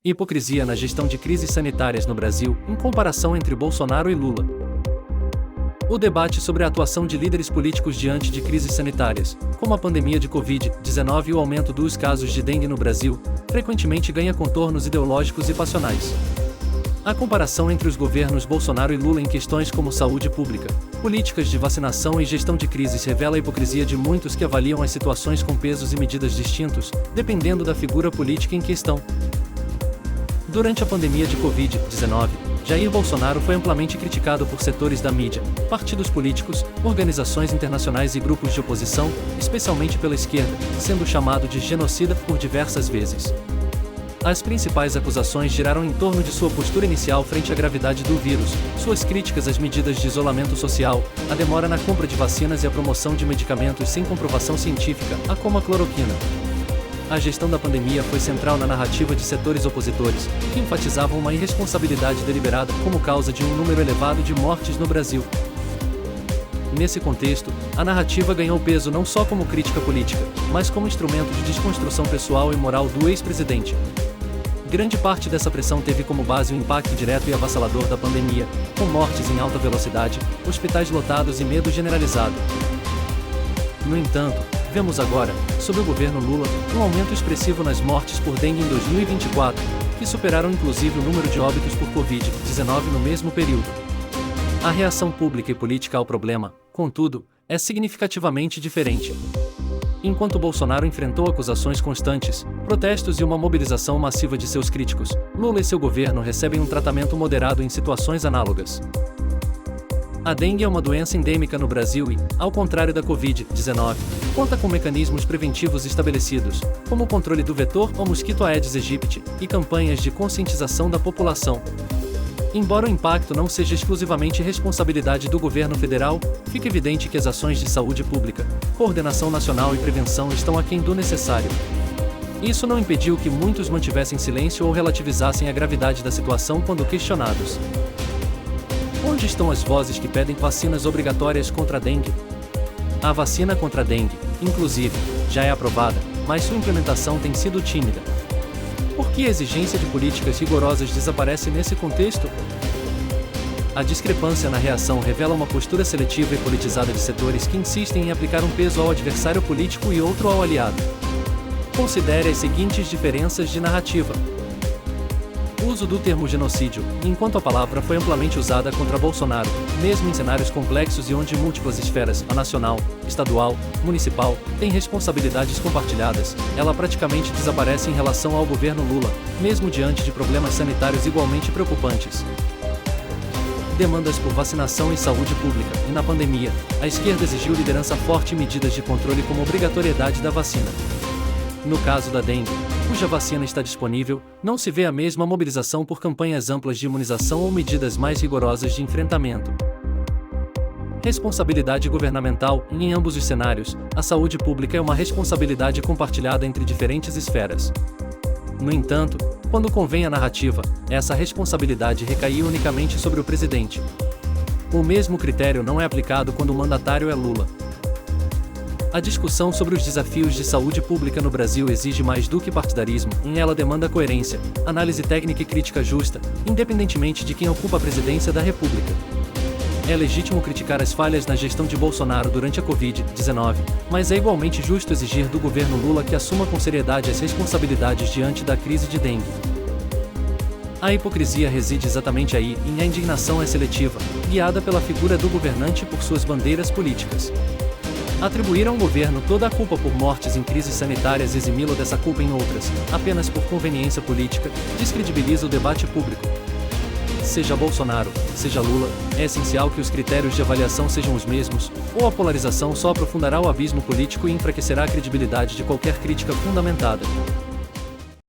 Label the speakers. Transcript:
Speaker 1: Hipocrisia na gestão de crises sanitárias no Brasil, em comparação entre Bolsonaro e Lula. O debate sobre a atuação de líderes políticos diante de crises sanitárias, como a pandemia de Covid-19 e o aumento dos casos de dengue no Brasil, frequentemente ganha contornos ideológicos e passionais. A comparação entre os governos Bolsonaro e Lula em questões como saúde pública, políticas de vacinação e gestão de crises revela a hipocrisia de muitos que avaliam as situações com pesos e medidas distintos, dependendo da figura política em questão. Durante a pandemia de Covid-19, Jair Bolsonaro foi amplamente criticado por setores da mídia, partidos políticos, organizações internacionais e grupos de oposição, especialmente pela esquerda, sendo chamado de genocida por diversas vezes. As principais acusações giraram em torno de sua postura inicial frente à gravidade do vírus, suas críticas às medidas de isolamento social, a demora na compra de vacinas e a promoção de medicamentos sem comprovação científica, como a cloroquina. A gestão da pandemia foi central na narrativa de setores opositores, que enfatizavam uma irresponsabilidade deliberada como causa de um número elevado de mortes no Brasil. Nesse contexto, a narrativa ganhou peso não só como crítica política, mas como instrumento de desconstrução pessoal e moral do ex-presidente. Grande parte dessa pressão teve como base o impacto direto e avassalador da pandemia, com mortes em alta velocidade, hospitais lotados e medo generalizado. No entanto, vemos agora, sob o governo Lula, um aumento expressivo nas mortes por dengue em 2024, que superaram inclusive o número de óbitos por Covid-19 no mesmo período. A reação pública e política ao problema, contudo, é significativamente diferente. Enquanto Bolsonaro enfrentou acusações constantes, protestos e uma mobilização massiva de seus críticos, Lula e seu governo recebem um tratamento moderado em situações análogas. A dengue é uma doença endêmica no Brasil e, ao contrário da Covid-19, conta com mecanismos preventivos estabelecidos, como o controle do vetor ou mosquito Aedes aegypti, e campanhas de conscientização da população. Embora o impacto não seja exclusivamente responsabilidade do governo federal, fica evidente que as ações de saúde pública, coordenação nacional e prevenção estão aquém do necessário. Isso não impediu que muitos mantivessem silêncio ou relativizassem a gravidade da situação quando questionados. Onde estão as vozes que pedem vacinas obrigatórias contra a dengue? A vacina contra a dengue, inclusive, já é aprovada, mas sua implementação tem sido tímida. Por que a exigência de políticas rigorosas desaparece nesse contexto? A discrepância na reação revela uma postura seletiva e politizada de setores que insistem em aplicar um peso ao adversário político e outro ao aliado. Considere as seguintes diferenças de narrativa. O uso do termo genocídio, enquanto a palavra foi amplamente usada contra Bolsonaro, mesmo em cenários complexos e onde múltiplas esferas, a nacional, estadual, municipal, têm responsabilidades compartilhadas, ela praticamente desaparece em relação ao governo Lula, mesmo diante de problemas sanitários igualmente preocupantes. Demandas por vacinação e saúde pública, e na pandemia, a esquerda exigiu liderança forte e medidas de controle como obrigatoriedade da vacina. No caso da dengue, cuja vacina está disponível, não se vê a mesma mobilização por campanhas amplas de imunização ou medidas mais rigorosas de enfrentamento. Responsabilidade governamental, em ambos os cenários, a saúde pública é uma responsabilidade compartilhada entre diferentes esferas. No entanto, quando convém a narrativa, essa responsabilidade recai unicamente sobre o presidente. O mesmo critério não é aplicado quando o mandatário é Lula. A discussão sobre os desafios de saúde pública no Brasil exige mais do que partidarismo, ela demanda coerência, análise técnica e crítica justa, independentemente de quem ocupa a presidência da República. É legítimo criticar as falhas na gestão de Bolsonaro durante a Covid-19, mas é igualmente justo exigir do governo Lula que assuma com seriedade as responsabilidades diante da crise de dengue. A hipocrisia reside exatamente aí, a indignação é seletiva, guiada pela figura do governante por suas bandeiras políticas. Atribuir a um governo toda a culpa por mortes em crises sanitárias e eximi-lo dessa culpa em outras, apenas por conveniência política, descredibiliza o debate público. Seja Bolsonaro, seja Lula, é essencial que os critérios de avaliação sejam os mesmos, ou a polarização só aprofundará o abismo político e enfraquecerá a credibilidade de qualquer crítica fundamentada.